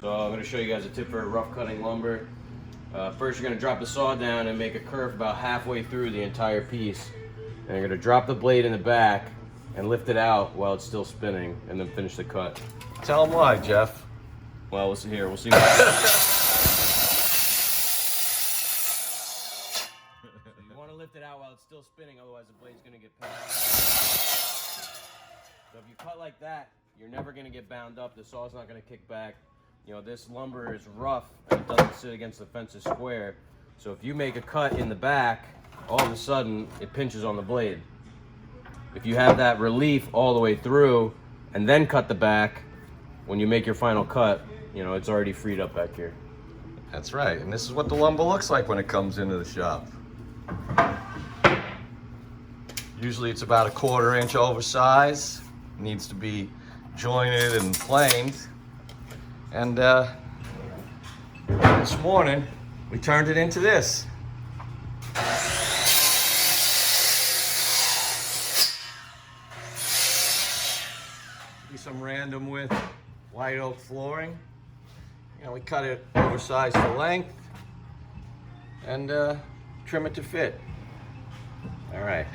So I'm going to show you guys a tip for rough cutting lumber. First, you're going to drop the saw down and make a curve about halfway through the entire piece. And you're going to drop the blade in the back and lift it out while it's still spinning, and then finish the cut. Tell them why, Jeff. Well, we'll see here. We'll see. So you want to lift it out while it's still spinning, otherwise the blade's going to get pinched. So if you cut like that, you're never going to get bound up. The saw's not going to kick back. You know, this lumber is rough and it doesn't sit against the fences square. So if you make a cut in the back, all of a sudden it pinches on the blade. If you have that relief all the way through and then cut the back, when you make your final cut, you know, it's already freed up back here. That's right, and this is what the lumber looks like when it comes into the shop. Usually it's about 1/4 inch oversized. Needs to be jointed and planed. And this morning, we turned it into this. Be some random width white oak flooring. You know, we cut it oversized to length and trim it to fit. All right.